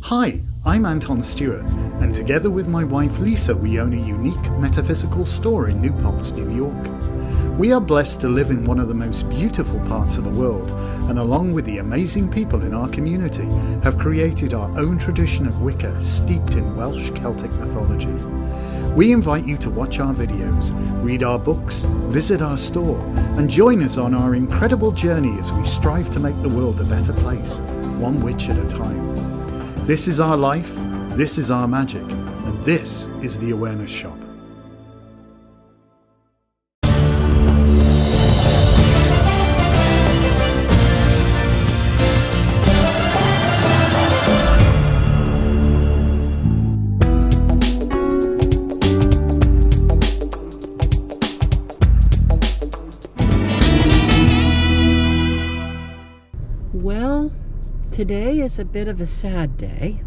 Hi, I'm Anton Stewart, and together with my wife Lisa, we own a unique metaphysical store in New Paltz, New York. We are blessed to live in one of the most beautiful parts of the world, and along with the amazing people in our community, have created our own tradition of Wicca steeped in Welsh Celtic mythology. We invite you to watch our videos, read our books, visit our store, and join us on our incredible journey as we strive to make the world a better place, one witch at a time. This is our life, this is our magic, and this is the Awareness Shop. Well, today is a bit of a sad day.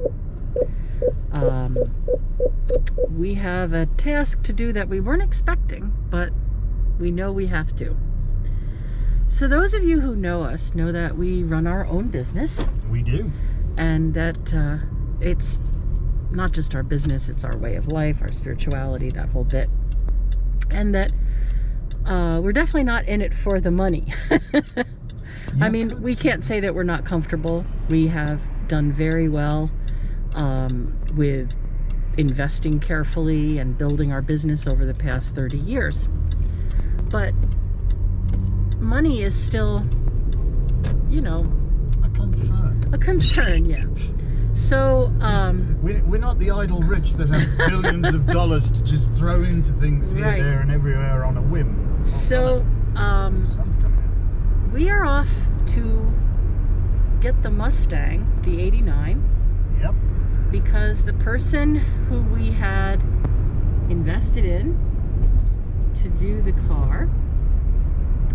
We have a task to do that we weren't expecting, but we know we have to. So those of you who know us know that we run our own business. We do. And that it's not just our business, it's our way of life, our spirituality, that whole bit. And that we're definitely not in it for the money. I mean, we can't say that we're not comfortable. We have done very well with investing carefully and building our business over the past 30 years. But money is still, you know, a concern. A concern, yeah. So, we're not the idle rich that have billions of dollars to just throw into things here, right, there, and everywhere on a whim. So, sun's coming out. We are off to get the Mustang, the 89. Yep. Because the person who we had invested in to do the car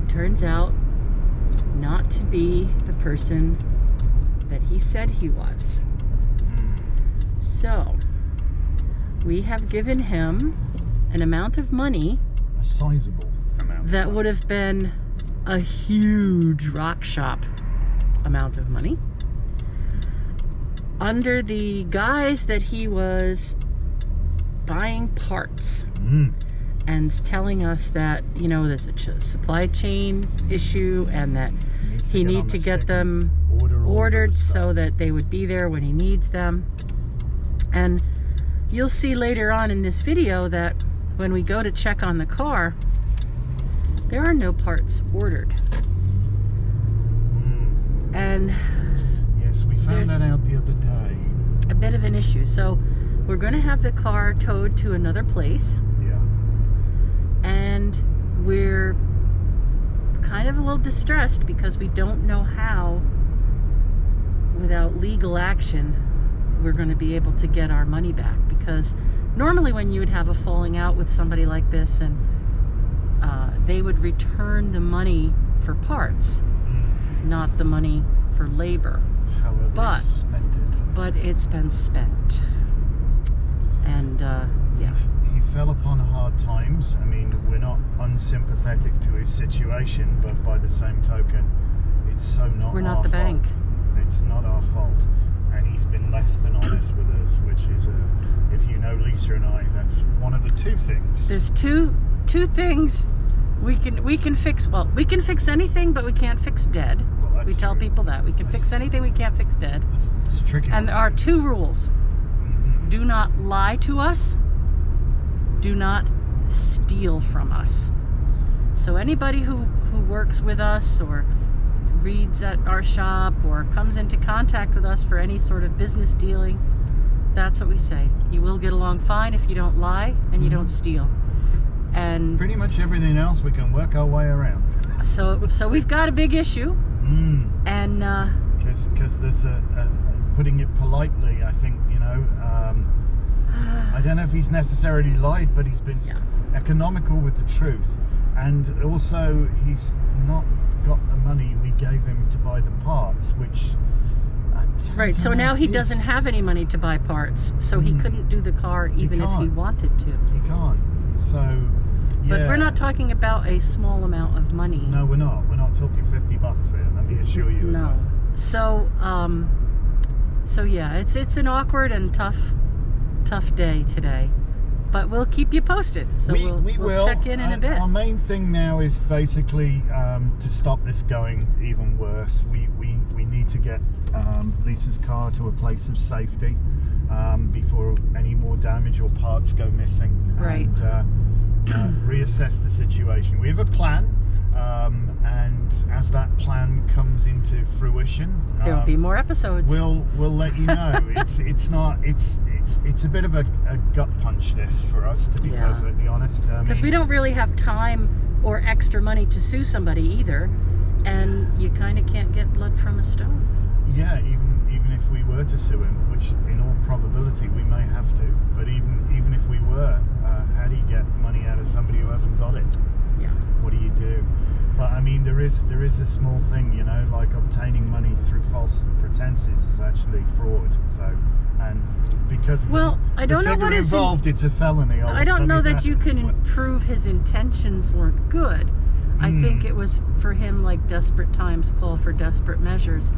turns out not to be the person that he said he was. So, we have given him an amount of money, a sizable amount, that would have been a huge rock shop amount of money, under the guise that he was buying parts and telling us that, you know, there's a supply chain issue and that he needs to get them ordered so that they would be there when he needs them. And you'll see later on in this video that when we go to check on the car, there are no parts ordered. And yes, we found that out the other day. A bit of an issue. So we're going to have the car towed to another place. Yeah. And we're kind of a little distressed because we don't know how, without legal action, we're going to be able to get our money back. Because normally when you would have a falling out with somebody like this and they would return the money for parts, not the money for labor. However, but it's been spent. And yeah. He fell upon hard times. I mean, we're not unsympathetic to his situation, but by the same token, it's so not we're not the bank. It's not our fault. And he's been less than honest with us, which is if you know Lisa and I, that's one of the two things. There's two things we can fix. Well, we can fix anything, but we can't fix dead. Well, we tell people that we can fix anything, we can't fix dead. It's tricky. And there are two rules. Do not lie to us. Do not steal from us. So anybody who works with us or reads at our shop or comes into contact with us for any sort of business dealing, that's what we say. You will get along fine if you don't lie and you don't steal. And pretty much everything else we can work our way around. So we've got a big issue. And because there's putting it politely, I think, you know, I don't know if he's necessarily lied, but he's been economical with the truth, and also he's not got the money we gave him to buy the parts, which right. So now he doesn't have any money to buy parts, so he couldn't do the car even if he wanted to. He can't. So yeah. But we're not talking about a small amount of money. No, we're not. We're not talking $50 here. Let me assure you. No. So So yeah, it's an awkward and tough day today, but we'll keep you posted. So we'll check in a bit. Our main thing now is basically to stop this going even worse. We need to get Lisa's car to a place of safety before any more damage or parts go missing. Right. And reassess the situation. We have a plan, and as that plan comes into fruition, there'll be more episodes. We'll let you know. It's a bit of a gut punch, this, for us, to be perfectly honest. Because we don't really have time or extra money to sue somebody either, and you kind of can't get blood from a stone. Yeah, even if we were to sue him, which in all probability we may have to, but even if we were, how do you get money out of somebody who hasn't got it? Yeah. What do you do? But I mean, there is a small thing, you know, like obtaining money through false pretenses is actually fraud. So, and because I don't know what is involved, it's a felony. I don't know that you can prove his intentions weren't good. I think it was for him like desperate times call for desperate measures.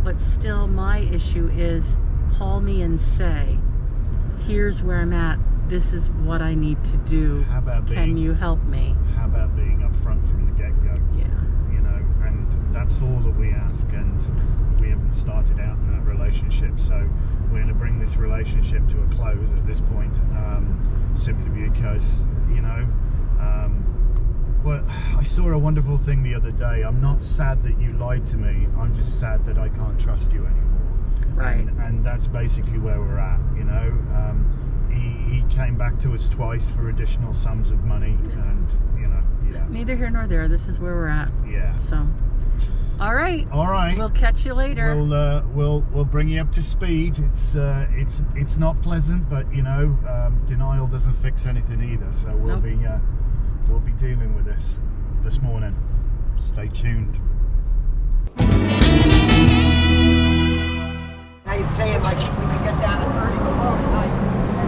But still, my issue is call me and say, here's where I'm at. This is what I need to do. Can you help me? How about being upfront from the get-go? Yeah. You know, and that's all that we ask. And we haven't started out in that relationship, so we're going to bring this relationship to a close at this point, simply because, you know, well, I saw a wonderful thing the other day. I'm not sad that you lied to me. I'm just sad that I can't trust you anymore. Right. And that's basically where we're at, you know. He came back to us twice for additional sums of money, and, you know, yeah. Neither here nor there. This is where we're at. Yeah. So, all right. We'll catch you later. We'll bring you up to speed. It's not pleasant, but, you know, denial doesn't fix anything either. So we'll be dealing with this morning. Stay tuned. Now you're saying like we can get down to 30 below tonight.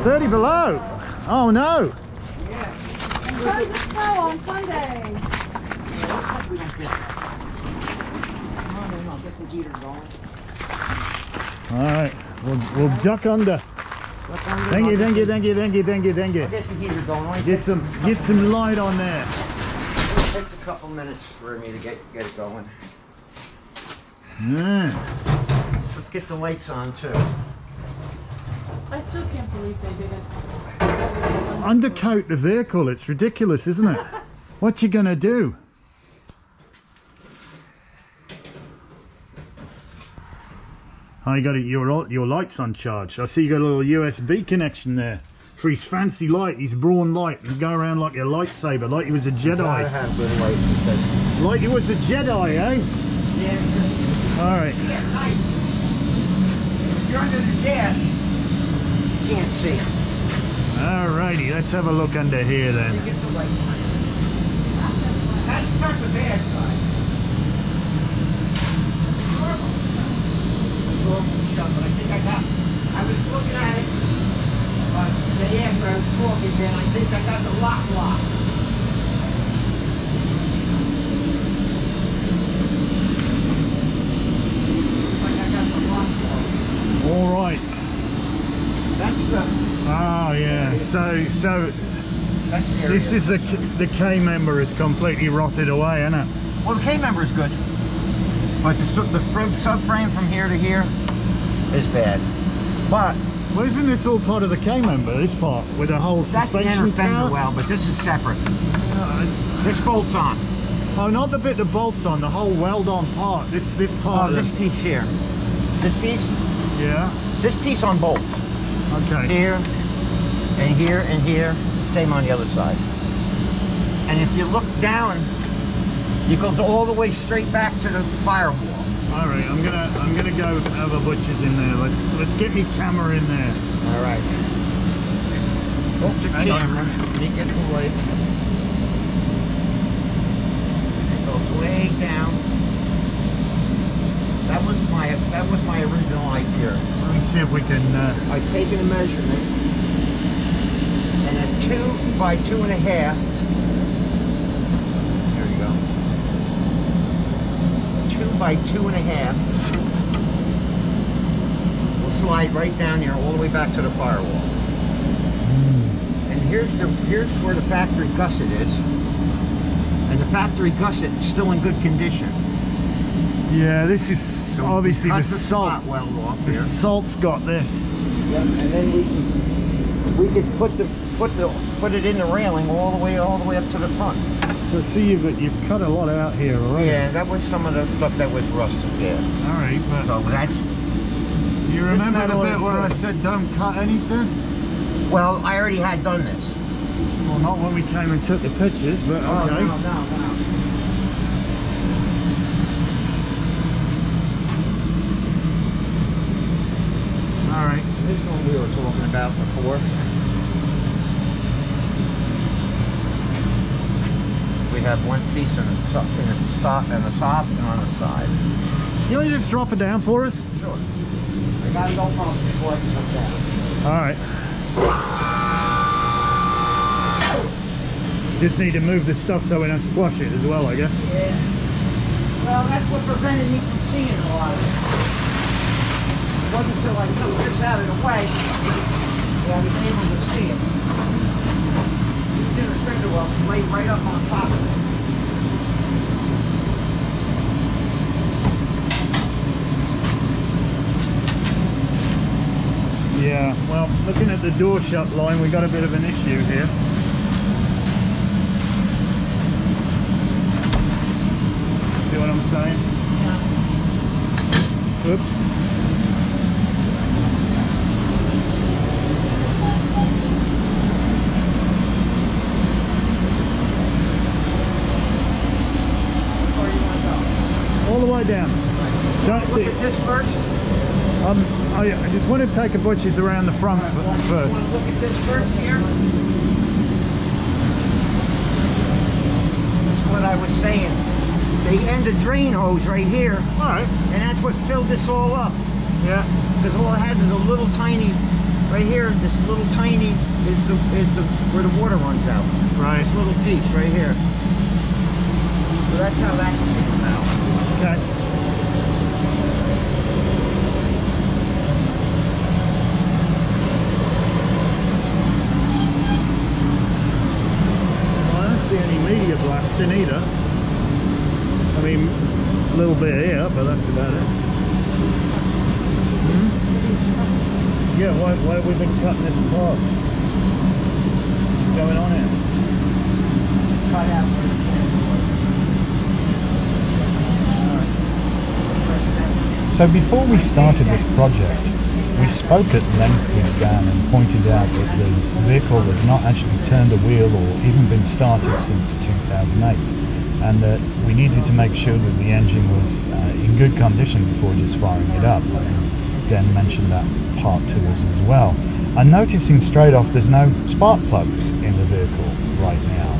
30 below? Oh no! Yeah. Tons of snow on Sunday. Yeah, looks like we don't get that. No, get the heater going. Alright, we'll duck under. Thank you. I'll get the heater going. Get some light on there. It takes a couple minutes for me to get it going. Yeah. Let's get the lights on too. I still can't believe they did it. Undercoat the vehicle. It's ridiculous, isn't it? What you gonna do? Oh, you got your lights on charge. I see you got a little USB connection there for his fancy light, his brawn light, and go around like a lightsaber, like he was a Jedi. I have good light. Like he was a Jedi, eh? Yeah. All right. Yeah, nice. If you're under the gas, you can't see it. Alrighty, let's have a look under here then. Get the light on. That's not the bad side. Shut, but I think I was looking at it the day after I was talking, and I think I got the lock locked. Like I got the lock locked. All right. That's the. Oh yeah. So That's the area. this is the K member is completely rotted away, isn't it? Well, the K member is good, but the front subframe from here to here is bad. But Well, isn't this all part of the K member? This part with the whole that's the suspension inner fender tower? well, but this is separate. This bolts on. Oh, not the bit that bolts on. The whole weld-on part. This part. Oh, of this piece here. This piece. Yeah. This piece on bolts. Okay. Here, and here, and here. Same on the other side. And if you look down, it goes all the way straight back to the firewall. All right. I'm gonna go have a butcher's in there. Let's get me camera in there. All right. Oops, the Hang on. camera. Let me get the light. It goes way down. That was my original light here. Let me see if we can. I've taken a measurement, and at 2 by 2.5. There you go. 2 by 2.5 will slide right down here all the way back to the firewall. And here's where the factory gusset is. And the factory gusset is still in good condition. Yeah, this is So obviously we the cut salt. spot weld off The here. salt's got this. Yep, and then we could put it in the railing all the way up to the front. So see, you've cut a lot out here already. Yeah, that was some of the stuff that was rusted. Yeah. All right, but So that's you remember the metal bit is where I good. said don't cut anything? well, I already had done this. Well, not when we came and took the pictures, but okay. Oh, no. All right. This one we were talking about before. We have one piece in the soft and on the side. You want to just drop it down for us? Sure. I got it all pumped before I can come down. All right. Just need to move the stuff so we don't squash it as well, I guess. Yeah. Well, that's what prevented me from seeing a lot of it. It wasn't until I took this out of the way that I was able to see it. The inner spindle well laid right up on top of it. Yeah, well, looking at the door shut line, we got a bit of an issue here. See what I'm saying? Yeah. Oops. Where you want to go? All the way down. Don't, Look at this first. I just want to take a butcher's around the front You first. want to look at this first here? That's what I was saying. They end the drain hose right here, All right. and that's what filled this all up. Yeah. Because all it has is a little tiny, right here, this little tiny is the where the water runs out. Right. This little piece right here. So that's how that came out. Okay. Well, I don't see any media blasting either. I mean, a little bit here, but that's about it. Hmm? Yeah, why have we been cutting this apart? What's going on here? Cut out where the So before we started this project, we spoke at length with Dan and pointed out that the vehicle had not actually turned a wheel or even been started since 2008, and that we needed to make sure that the engine was in good condition before just firing it up. And Dan mentioned that part to us as well. I'm noticing straight off there's no spark plugs in the vehicle right now.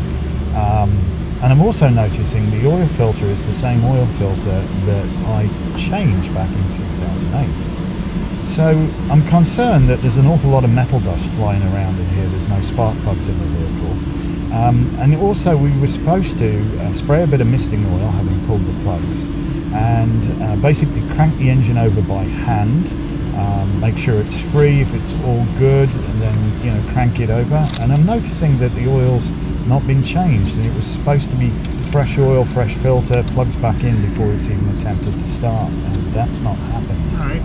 And I'm also noticing the oil filter is the same oil filter that I changed back in 2008. So I'm concerned that there's an awful lot of metal dust flying around in here. There's no spark plugs in the vehicle. And also we were supposed to spray a bit of misting oil, having pulled the plugs, and basically crank the engine over by hand, make sure it's free. If it's all good, and then crank it over. And I'm noticing that the oil's not been changed. It was supposed to be fresh oil, fresh filter, plugs back in before it's even attempted to start, and that's not happened. All right.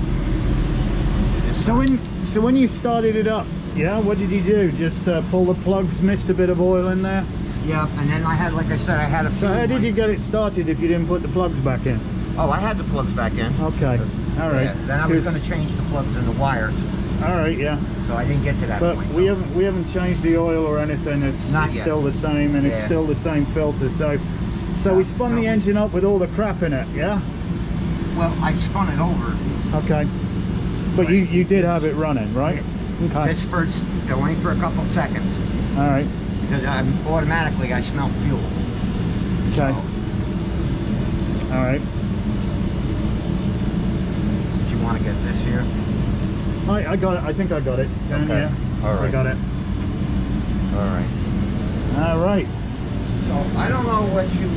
So when you started it up, yeah, what did you do? Just pull the plugs, missed a bit of oil in there? Yeah, and then I had, like I said, I had a So how did you get it started if you didn't put the plugs back in? Oh, I had the plugs back in. Okay, all right. Yeah, then I was going to change the plugs and the wires, All right, yeah. so I didn't get to that But point. we haven't changed the oil or anything. It's Not yet. still the same, and it's Yeah. still the same filter. So we spun the engine up with all the crap in it, yeah? Well, I spun it over. Okay. But you did have it running, right? Okay. Just first, only for a couple seconds, All right. because automatically I smelled fuel. Okay. All right. Do you want to get this here? I got it. I think I got it. Dan, Okay. Yeah. All I right. got it. All right. All right. So I don't know what you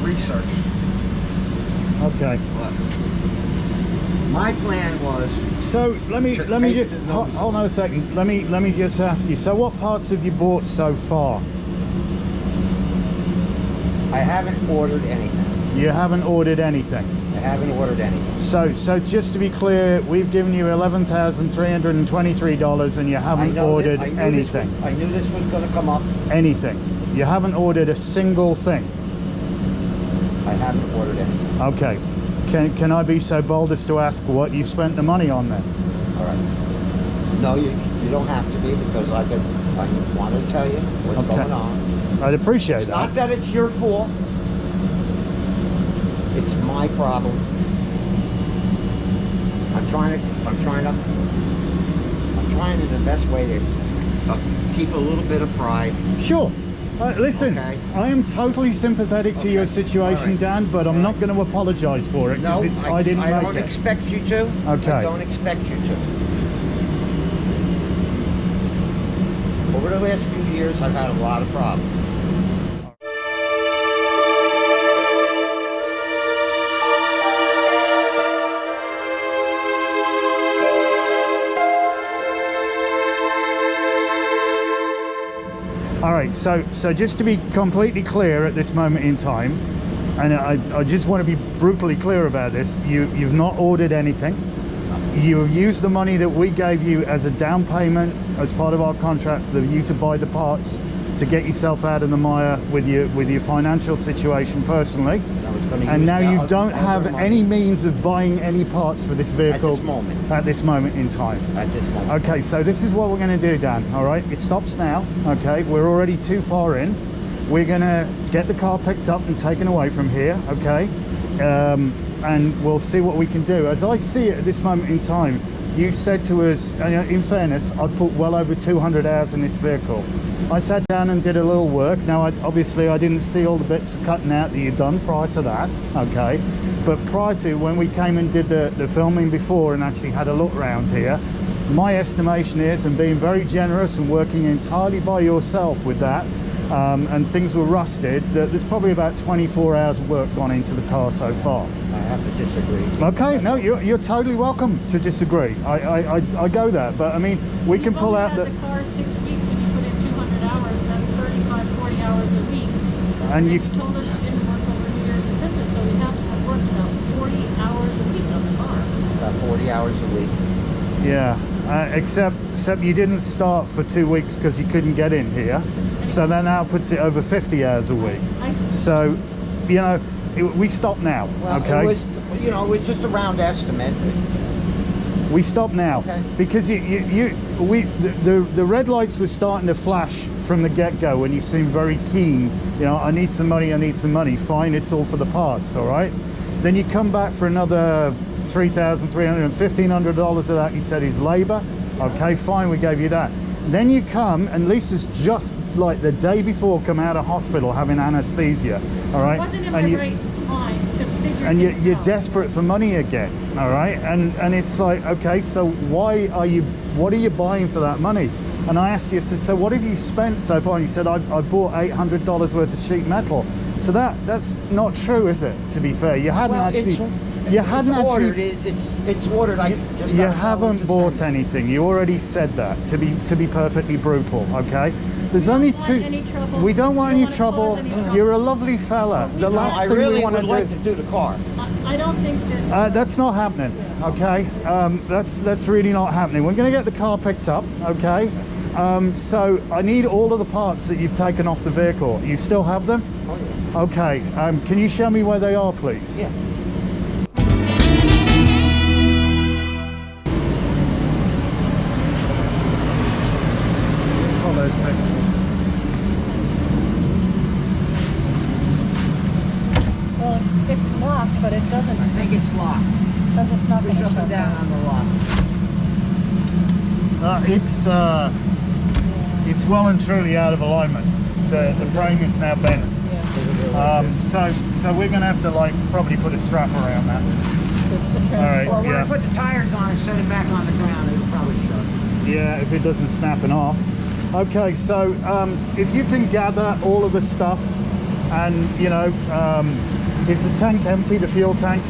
researched. Okay. But my plan was, So let me just hold on a second. Let me just ask you. So what parts have you bought so far? I haven't ordered anything. You haven't ordered anything. I haven't ordered anything. So just to be clear, we've given you $11,323 and you haven't ordered anything. I knew this was going to come up. Anything. You haven't ordered a single thing. I haven't ordered anything. Okay. Can I be so bold as to ask what you've spent the money on then? All right. No, you don't have to be, because I want to tell you what's going on. I'd appreciate It's that. not that it's your fault. It's my problem. I'm trying in the best way to keep a little bit of pride. Sure. Listen, Okay. I am totally sympathetic to your situation, All right. Dan, but I'm not going to apologize for it No, because I didn't I make don't it. expect you to. Okay. I don't expect you to. Over the last few years, I've had a lot of problems. All right, so just to be completely clear at this moment in time, and I just want to be brutally clear about this, you've not ordered anything. You have used the money that we gave you as a down payment as part of our contract for you to buy the parts to get yourself out of the mire with your financial situation personally. And now you don't have any means of buying any parts for this vehicle at this moment in time. At this moment. Okay, so this is what we're going to do, Dan. All right, it stops now. Okay, we're already too far in. We're going to get the car picked up and taken away from here. Okay, and we'll see what we can do. As I see it at this moment in time, you said to us, in fairness, I put well over 200 hours in this vehicle. I sat down and did a little work. Now, obviously, I didn't see all the bits of cutting out that you'd done prior to that, okay? But prior to, when we came and did the filming before and actually had a look around here, my estimation is, and being very generous and working entirely by yourself with that, and things were rusted, that there's probably about 24 hours of work gone into the car so far. I have to disagree. Okay, no, you're totally welcome to disagree. I go that, but I mean, we can pull out the car 6 weeks and you put in 200 hours. That's 35, 40 hours a week. And you told us you didn't work over New Year's and Christmas, so we have to have worked about 40 hours a week on the car. About 40 hours a week. Yeah, except you didn't start for 2 weeks because you couldn't get in here. So that now puts it over 50 hours a week. So, we stop now, Well, okay? it was just a round estimate. We stop now, Okay. because the red lights were starting to flash from the get-go when you seemed very keen. I need some money, I need some money. Fine, it's all for the parts, all right? Then you come back for another $3,300 and $1,500 of that you said is labor. Okay, fine, we gave you that. Then you come, and Lisa's just like the day before come out of hospital having anesthesia, all right? It wasn't in my right mind to figure and things you're out. desperate for money again, all right? And it's like, okay, so what are you buying for that money? And I asked you, I said, so what have you spent so far? And you said, I bought $800 worth of sheet metal. So that's not true, is it? To be fair, you hadn't It's ordered. You haven't bought anything. You already said that. To be perfectly brutal, okay? There's only two. We don't want any trouble. You're a lovely fella. The last thing we want to do. I really would like to do the car. I don't think that. That's not happening, okay? That's really not happening. We're going to get the car picked up, okay? So I need all of the parts that you've taken off the vehicle. You still have them? Oh, yeah. Okay. Can you show me where they are, please? Yeah. Hold on a second. Well, it's locked, but it doesn't. I think it's locked. It's not going Push to up shut and down on the lock. It's well and truly out of alignment. The frame is now bent. So we're going to have to probably put a strap around that. All right. Well, when Yeah. I put the tires on and set it back on the ground, it'll probably shut. Yeah, if it doesn't snapping off. Okay, so if you can gather all of the stuff and Is the tank empty, the fuel tank?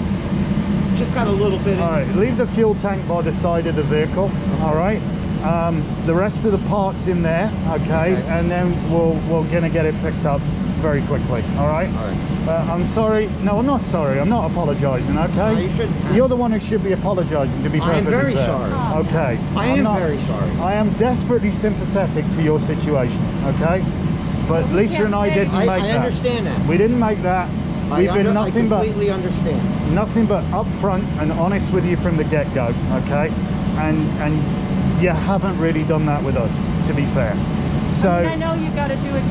Just got a little bit in. All right, leave the fuel tank by the side of the vehicle. All right. The rest of the parts in there, okay, and then we're gonna get it picked up very quickly. All right. All right. I'm sorry. No, I'm not sorry. I'm not apologizing. Okay. No, you shouldn't. You're the one who should be apologizing. To be I am perfectly very fair. sorry. Okay. I I'm am not- very sorry. I am desperately sympathetic to your situation. Okay. But Lisa and I didn't make I that. understand that. We didn't make that. We've been nothing I completely understand. but upfront and honest with you from the get-go. Okay. And you haven't really done that with us, to be fair. So I know you got to do it.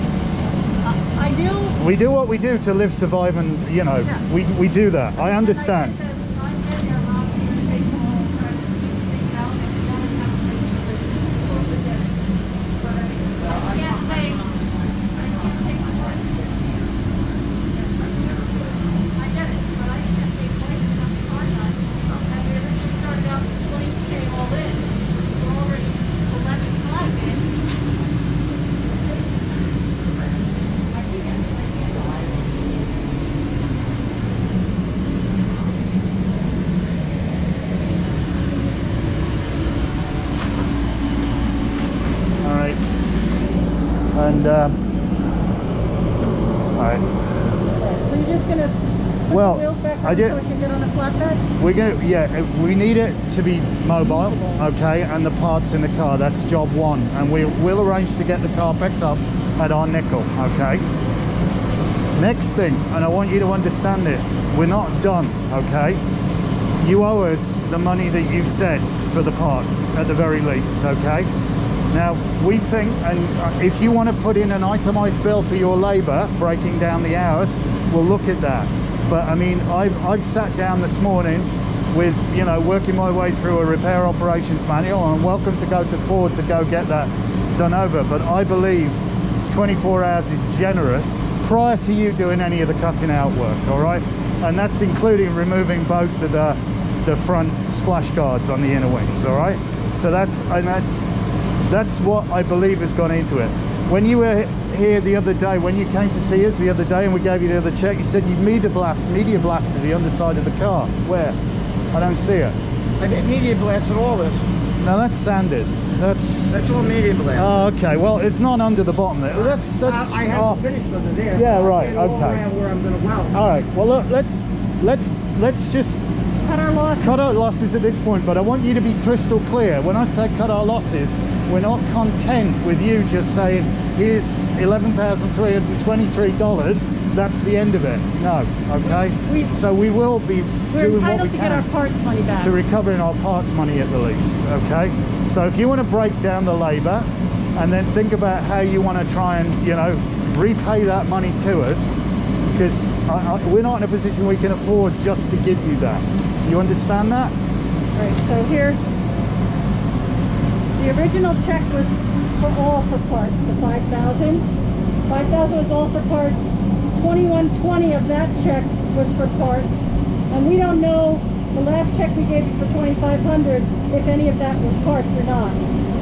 I do. we do what we do to live, survive, and you know, we do that. I understand. And all right. So you're just gonna put Well, the wheels back I on did- so it can get on a flatbed? We're gonna, yeah, we need it to be mobile, okay, and the parts in the car. That's job one, and we'll arrange to get the car picked up at our nickel, okay. Next thing, and I want you to understand this, we're not done, okay. You owe us the money that you said for the parts at the very least, okay. Now we think, and if you want to put in an itemized bill for your labor breaking down the hours, we'll look at that. But I mean, I've sat down this morning with, you know, working my way through a repair operations manual, and I'm welcome to go to Ford to go get that done over. But I believe 24 hours is generous prior to you doing any of the cutting out work, all right? And that's including removing both of the front splash guards on the inner wings, all right? So that's what I believe has gone into it. When you were here the other day, when you came to see us the other day and we gave you the other check, you said you media blasted the underside of the car. Where? I don't see it. I didn't media blasted all this. No, that's sanded. That's all media blast. oh, okay. Well, it's not under the bottom there. That's I haven't finished under there. Yeah, I'll right, get it all okay. around where I'm gonna weld. all right. Well, look, let's just Cut our losses. cut our losses at this point, but I want you to be crystal clear. When I say cut our losses, we're not content with you just saying, here's $11,323, that's the end of it. No, okay? So we will be We're doing what entitled we to get our can parts money back. to recovering our parts money at the least, okay? So if you want to break down the labor and then think about how you want to try and, you know, repay that money to us, because we're not in a position we can afford just to give you that. You understand that? Right, so here's, the original check was for all for parts, the 5,000. 5,000 was all for parts. 2120 of that check was for parts. And we don't know, the last check we gave you for 2,500, if any of that was parts or not.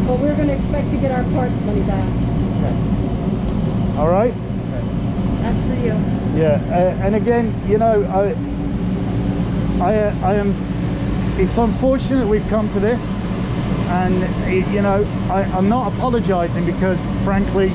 But we're going to expect to get our parts money back. All right? That's for you. Yeah, and again, you know, I am, it's unfortunate we've come to this, and you know, I'm not apologizing because frankly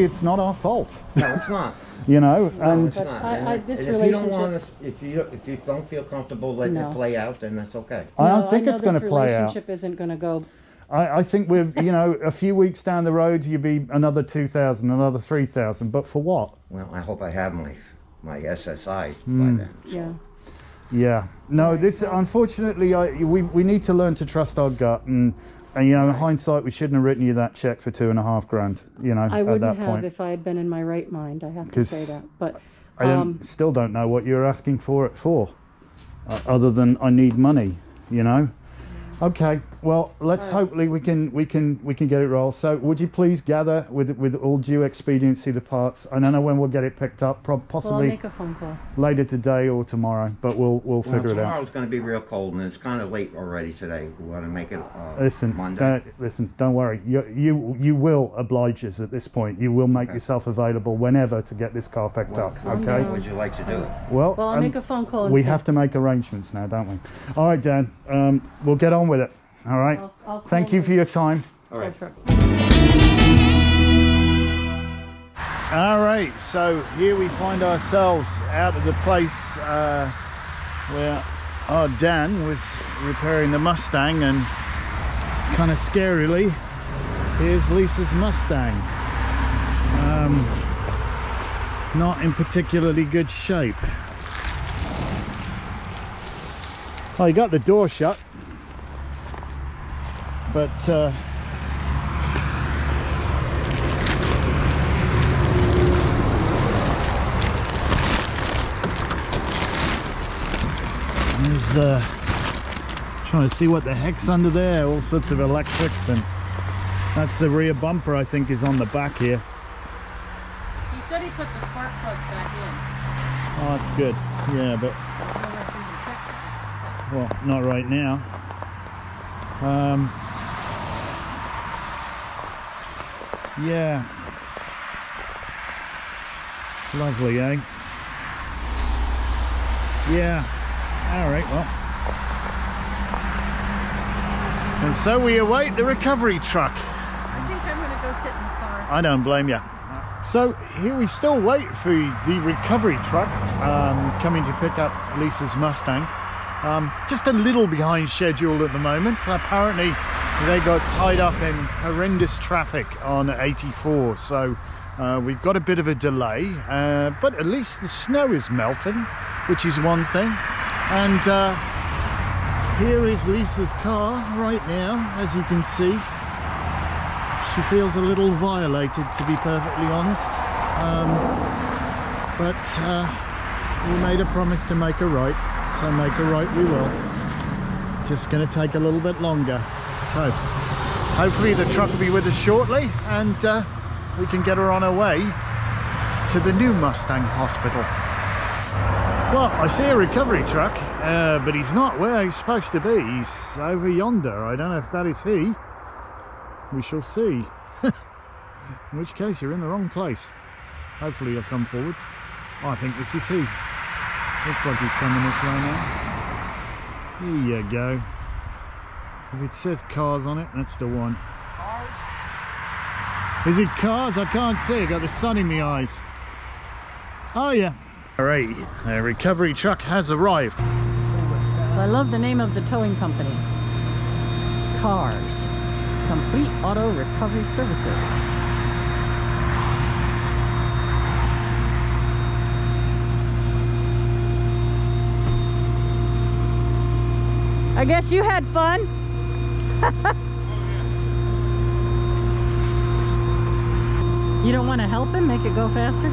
it's not our fault. No, it's not. You know, No, and it's not. this And if you don't relationship- want us, if you don't feel comfortable letting No. it play out, then that's okay. I don't No, think know it's going to this play out. relationship isn't going to go. I think we're, you know, a few weeks down the road, you'll be another 2,000, another 3,000, but for what? Well, I hope I have my SSI by then. Yeah. Yeah, no, this, unfortunately, we need to learn to trust our gut, and you know, in hindsight, we shouldn't have written you that check for $2,500, you know, I at wouldn't that have point. if I had been in my right mind. I have to 'Cause say that. But I still don't know what you're asking for it for, other than I need money, you know. Okay, Well, let's hopefully we can get it rolled. So, would you please gather with all due expediency the parts? I don't know when we'll get it picked up. Well, I'll Possibly make a phone call. later today or tomorrow, but we'll figure it out. Tomorrow's going to be real cold, and it's kind of late already today. We want to make it Listen, Monday. don't worry. You will oblige us at this point. You will make yourself available whenever to get this car picked up. Okay. How would you like to do it? Well, I'll make a phone call. And we see. have to make arrangements now, don't we? All right, Dan. We'll get on with it. All right. I'll Thank call you for your time. All right. Sure. All right, so here we find ourselves out of the place where our Dan was repairing the Mustang, and kind of scarily, here's Lisa's Mustang. Not in particularly good shape. Oh, you got the door shut, but trying to see what the heck's under there. All sorts of electrics, and that's the rear bumper, I think, is on the back here. He said he put the spark plugs back in. Oh, that's good. Yeah, but well, not right now. Yeah, lovely, eh? Yeah. All right, well. And so we await the recovery truck. I think I'm going to go sit in the car. I don't blame you. So here we still wait for the recovery truck coming to pick up Lisa's Mustang. Just a little behind schedule at the moment. Apparently they got tied up in horrendous traffic on 84, so we've got a bit of a delay, but at least the snow is melting, which is one thing. And here is Lisa's car right now, as you can see. She feels a little violated, to be perfectly honest, but we made a promise to make her right, so make her right we will. Just going to take a little bit longer, so hopefully the truck will be with us shortly, and we can get her on her way to the new Mustang hospital. Well, I see a recovery truck, but he's not where he's supposed to be. He's over yonder. I don't know if that is he. We shall see. In which case, you're in the wrong place. Hopefully he'll come forwards. Oh, I think this is he. Looks like he's coming this way now. Here you go. If it says cars on it, that's the one. Cars? Is it cars? I can't see. I've got the sun in my eyes. Oh, yeah. All right, the recovery truck has arrived. I love the name of the towing company. Cars. Complete Auto Recovery Services. I guess you had fun. You don't want to help him make it go faster?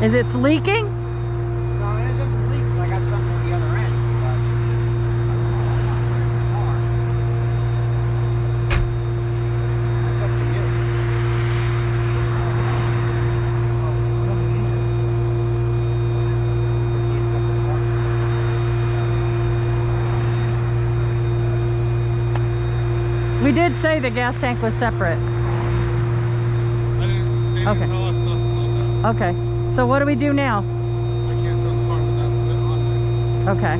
Is it leaking? No, it isn't leaking. I got something at the other end. It's up to you. We did say the gas tank was separate. They didn't Okay. tell us nothing about that. Okay. So what do we do now? I can't tell the car with that on Okay.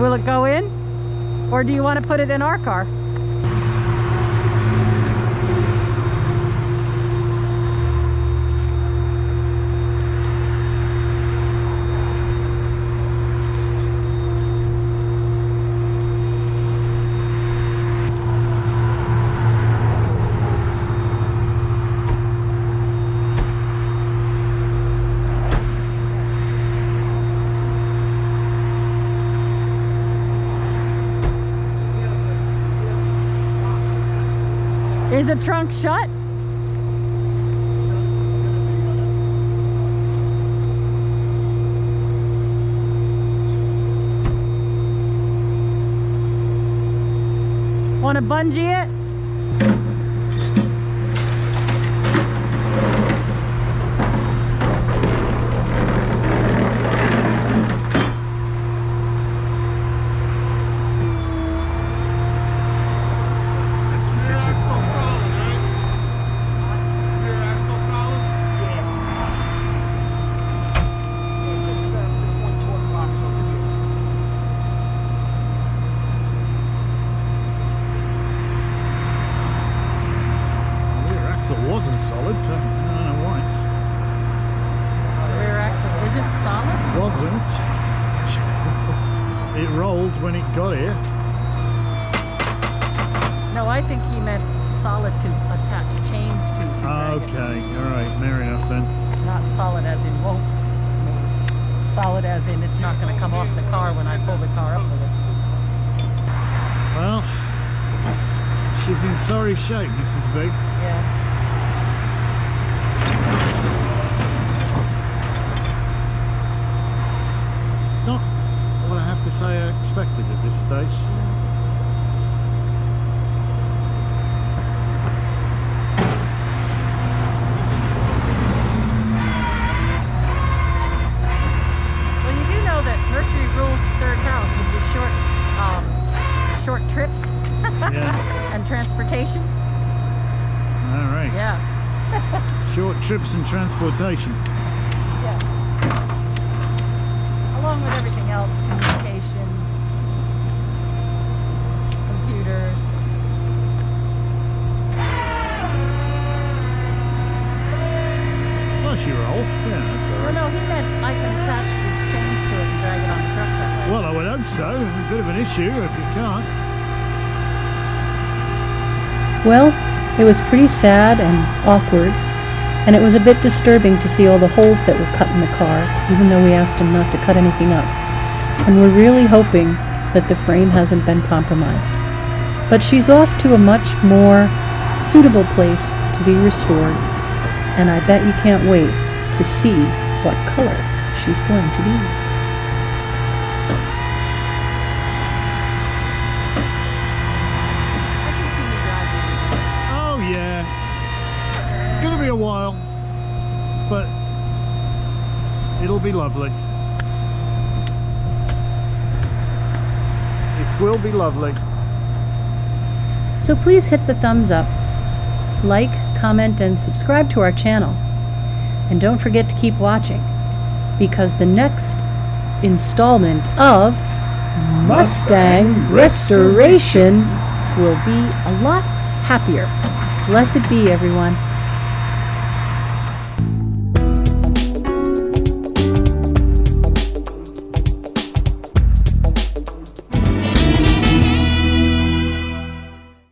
Will it go in? Or do you want to put it in our car? Is the trunk shut? Want to bungee it? Wasn't solid, so I don't know why. The rear axle isn't solid? Wasn't. It rolled when it got here. No, I think he meant solid to attach chains to drag it. Okay, alright, fair enough then. Not solid as in won't move. Solid as in it's not going to come off the car when I pull the car up with it. Well, she's in sorry shape, Mrs. Big. Yeah. Not what I have to say I expected at this stage. Well, you do know that Mercury rules the third house, which is short trips Yeah. and transportation. Alright. Yeah. Short trips and transportation. Yeah. Along with everything else, communication, computers. Well, she rolls. Yeah, that's Well, alright. no, he meant I can attach these chains to it and drag it on the truck that way. Well, I would hope so. A bit of an issue if you can't. Well, it was pretty sad and awkward, and it was a bit disturbing to see all the holes that were cut in the car, even though we asked him not to cut anything up. And we're really hoping that the frame hasn't been compromised. But she's off to a much more suitable place to be restored, and I bet you can't wait to see what color she's going to be. I can see you driving. Oh, yeah. It's going to be a while, but it'll be lovely. It will be lovely. So please hit the thumbs up, like, comment, and subscribe to our channel. And don't forget to keep watching, because the next installment of Mustang Restoration will be a lot happier. Blessed be, everyone.